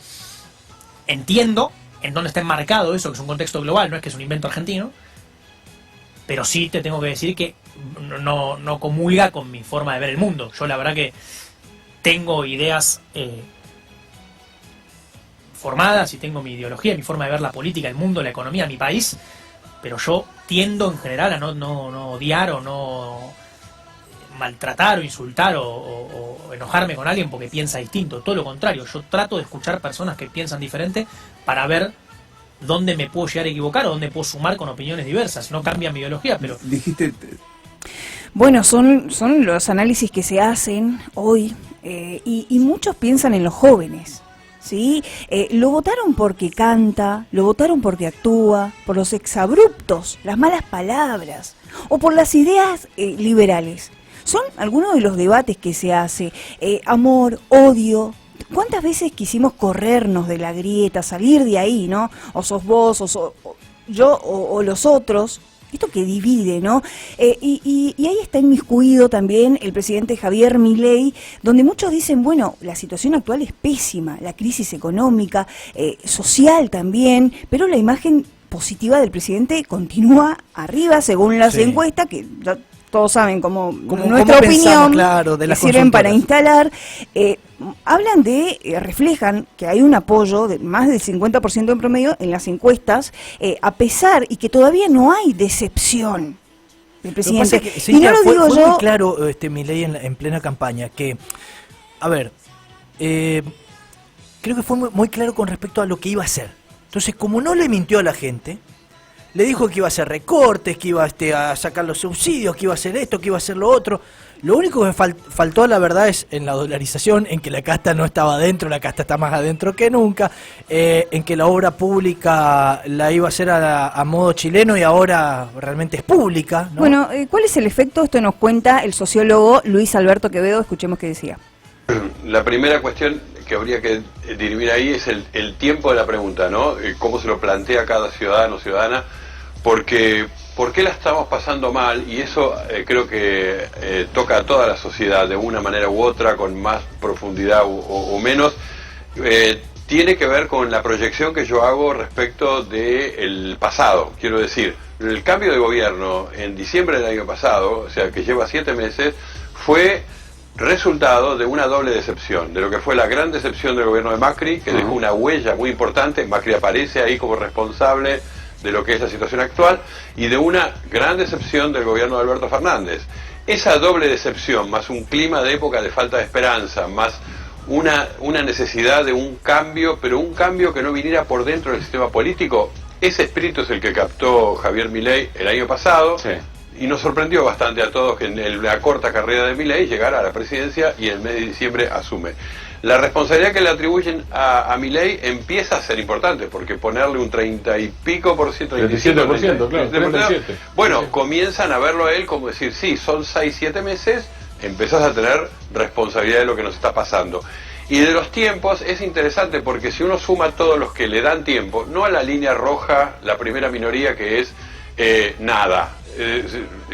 entiendo en dónde está enmarcado eso, que es un contexto global, no es que es un invento argentino, pero sí te tengo que decir que no comulga con mi forma de ver el mundo. Yo la verdad que tengo ideas formadas y tengo mi ideología, mi forma de ver la política, el mundo, la economía, mi país, pero yo tiendo en general a no odiar o no maltratar o insultar o enojarme con alguien porque piensa distinto. Todo lo contrario, yo trato de escuchar personas que piensan diferente para ver dónde me puedo llegar a equivocar o dónde puedo sumar con opiniones diversas. No cambia mi ideología, pero... Dijiste... Bueno, son los análisis que se hacen hoy y muchos piensan en los jóvenes. ¿Sí? Lo votaron porque canta, lo votaron porque actúa, por los exabruptos, las malas palabras o por las ideas liberales. Son algunos de los debates que se hace. Amor, odio. ¿Cuántas veces quisimos corrernos de la grieta, salir de ahí, ¿no? O sos vos, o yo, o los otros. Esto que divide, ¿no? Y ahí está inmiscuido también el presidente Javier Milei, donde muchos dicen, bueno, la situación actual es pésima, la crisis económica, social también, pero la imagen positiva del presidente continúa arriba según las encuestas, que ya todos saben como nuestra opinión, claro, de que las sirven para consultoras. instalar. Hablan reflejan que hay un apoyo de más del 50% en promedio en las encuestas, a pesar y que todavía no hay decepción del presidente. Que, y no lo digo fue yo. muy claro Milei en plena campaña que, a ver, creo que fue muy claro con respecto a lo que iba a hacer. Entonces, como no le mintió a la gente, le dijo que iba a hacer recortes, que iba a sacar los subsidios, que iba a hacer esto, que iba a hacer lo otro. Lo único que faltó, la verdad, es en la dolarización, en que la casta no estaba adentro, la casta está más adentro que nunca, en que la obra pública la iba a hacer a modo chileno y ahora realmente es pública, ¿no? Bueno, ¿cuál es el efecto? Esto nos cuenta el sociólogo Luis Alberto Quevedo, escuchemos qué decía. La primera cuestión que habría que dirimir ahí es el tiempo de la pregunta, ¿no? Cómo se lo plantea cada ciudadano o ciudadana, porque ¿por qué la estamos pasando mal? Y eso creo que toca a toda la sociedad de una manera u otra, con más profundidad o menos. Tiene que ver con la proyección que yo hago respecto del pasado. Quiero decir, el cambio de gobierno en diciembre del año pasado, o sea, que lleva 7 meses, fue resultado de una doble decepción, de lo que fue la gran decepción del gobierno de Macri, que dejó una huella muy importante. Macri aparece ahí como responsable de lo que es la situación actual, y de una gran decepción del gobierno de Alberto Fernández. Esa doble decepción, más un clima de época de falta de esperanza, más una necesidad de un cambio, pero un cambio que no viniera por dentro del sistema político, ese espíritu es el que captó Javier Milei el año pasado, y nos sorprendió bastante a todos que en la corta carrera de Milei llegara a la presidencia y en el mes de diciembre asume. La responsabilidad que le atribuyen a Milei empieza a ser importante, porque ponerle un 30 y pico por ciento, 37%, claro, 37%. Bueno, comienzan a verlo a él como decir, sí, son 6-7 meses, empezás a tener responsabilidad de lo que nos está pasando. Y de los tiempos es interesante porque si uno suma a todos los que le dan tiempo, no a la línea roja, la primera minoría que es nada.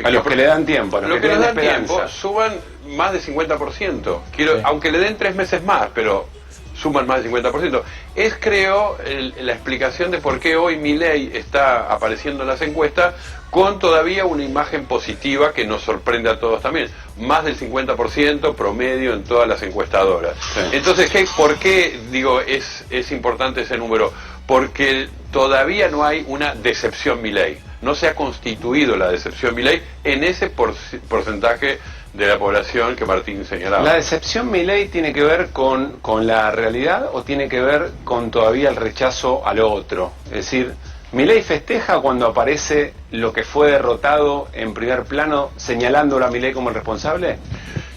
A los que le dan tiempo, los que le dan tiempo suman más del 50%. Aunque le den 3 meses más, pero suman más del 50%. Es, creo, la explicación de por qué hoy Milei está apareciendo en las encuestas con todavía una imagen positiva que nos sorprende a todos también. Más del 50% promedio en todas las encuestadoras. Sí. Entonces, ¿por qué digo es importante ese número? Porque todavía no hay una decepción Milei. No se ha constituido la decepción Milei en ese porcentaje de la población que Martín señalaba. ¿La decepción Milei tiene que ver con la realidad o tiene que ver con todavía el rechazo a lo otro? Es decir, ¿Milei festeja cuando aparece lo que fue derrotado en primer plano, señalándolo a Milei como el responsable?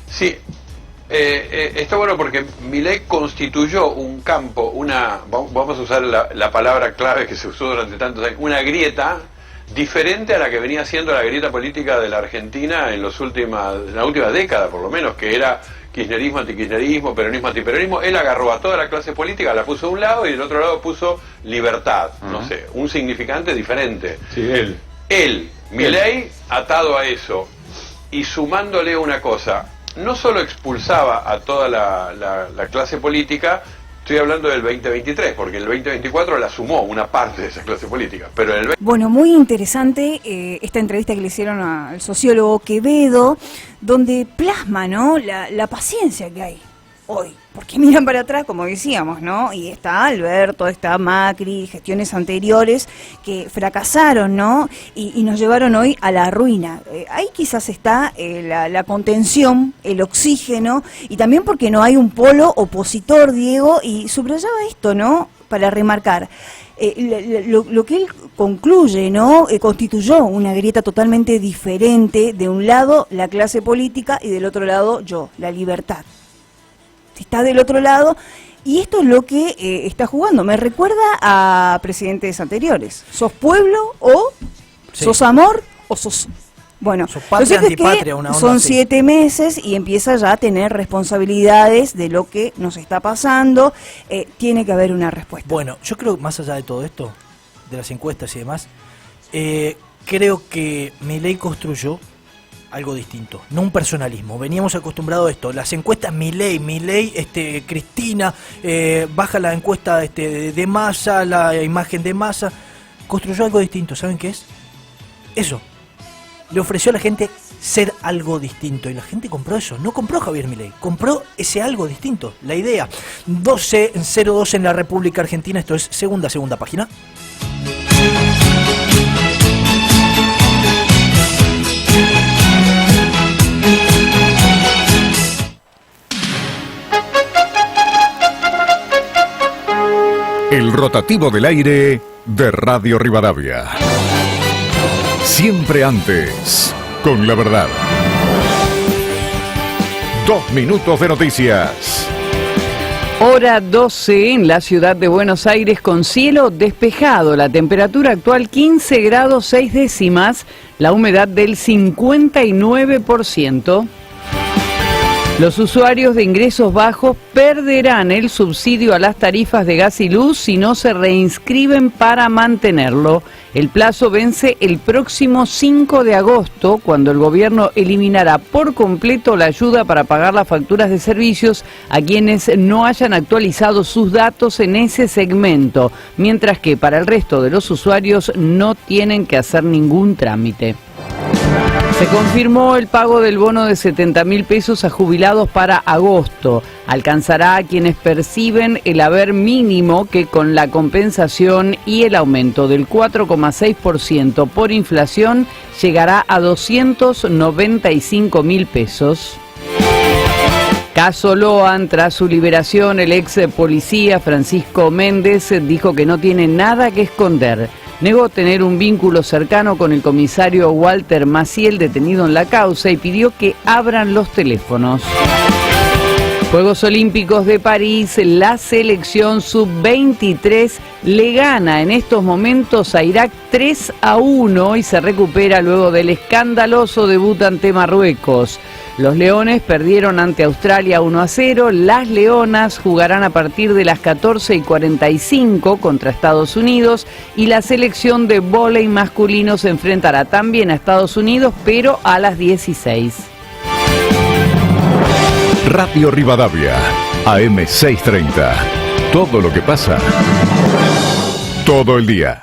Sí, está bueno porque Milei constituyó un campo, vamos a usar la palabra clave que se usó durante tantos años, una grieta diferente a la que venía siendo la grieta política de la Argentina en la última década, por lo menos, que era kirchnerismo, antikirchnerismo, peronismo, antiperonismo. Él agarró a toda la clase política, la puso de un lado y del otro lado puso libertad, no sé, un significante diferente. Sí, Milei, atado a eso y sumándole una cosa, no solo expulsaba a toda la clase política. Estoy hablando del 2023, porque el 2024 la sumó una parte de esa clase política. Pero en el Bueno, muy interesante esta entrevista que le hicieron al sociólogo Quevedo, donde plasma, ¿no?, la paciencia que hay hoy. Porque miran para atrás, como decíamos, ¿no? Y está Alberto, está Macri, gestiones anteriores que fracasaron, ¿no? Y nos llevaron hoy a la ruina. Ahí quizás está la contención, el oxígeno, y también porque no hay un polo opositor, Diego, y subrayaba esto, ¿no?, para remarcar. Lo que él concluye, ¿no?, constituyó una grieta totalmente diferente. De un lado, la clase política, y del otro lado, la libertad. Está del otro lado, y esto es lo que está jugando. Me recuerda a presidentes anteriores. ¿Sos pueblo o sos amor o sos... Bueno, sos patria, antipatria, una onda son así. 7 meses y empieza ya a tener responsabilidades de lo que nos está pasando. Tiene que haber una respuesta. Bueno, yo creo que más allá de todo esto, de las encuestas y demás, creo que Milei construyó algo distinto, no un personalismo. Veníamos acostumbrados a esto, las encuestas Milei, Cristina, baja la encuesta de Massa, la imagen de Massa. Construyó algo distinto, ¿saben qué es? Eso. Le ofreció a la gente ser algo distinto y la gente compró eso. No compró Javier Milei, compró ese algo distinto, la idea. 12:02 en la República Argentina, esto es segunda página. El rotativo del aire de Radio Rivadavia. Siempre antes, con la verdad. 2 minutos de noticias. Hora 12 en la ciudad de Buenos Aires con cielo despejado. La temperatura actual 15 grados 6 décimas. La humedad del 59%. Los usuarios de ingresos bajos perderán el subsidio a las tarifas de gas y luz si no se reinscriben para mantenerlo. El plazo vence el próximo 5 de agosto, cuando el gobierno eliminará por completo la ayuda para pagar las facturas de servicios a quienes no hayan actualizado sus datos en ese segmento, mientras que para el resto de los usuarios no tienen que hacer ningún trámite. Se confirmó el pago del bono de 70.000 pesos a jubilados para agosto. Alcanzará a quienes perciben el haber mínimo, que con la compensación y el aumento del 4,6% por inflación llegará a 295.000 pesos. Caso Loan, tras su liberación, el ex policía Francisco Méndez dijo que no tiene nada que esconder. Negó tener un vínculo cercano con el comisario Walter Maciel, detenido en la causa, y pidió que abran los teléfonos. Juegos Olímpicos de París, la selección sub-23 le gana en estos momentos a Irak 3-1 y se recupera luego del escandaloso debut ante Marruecos. Los Leones perdieron ante Australia 1-0, las Leonas jugarán a partir de las 14:45 contra Estados Unidos y la selección de vóley masculino se enfrentará también a Estados Unidos, pero a las 16. Radio Rivadavia, AM 630. Todo lo que pasa, todo el día.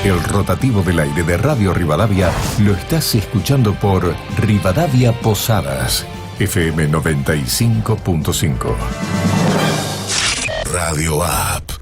El rotativo del aire de Radio Rivadavia lo estás escuchando por Rivadavia Posadas, FM 95.5. Radio App.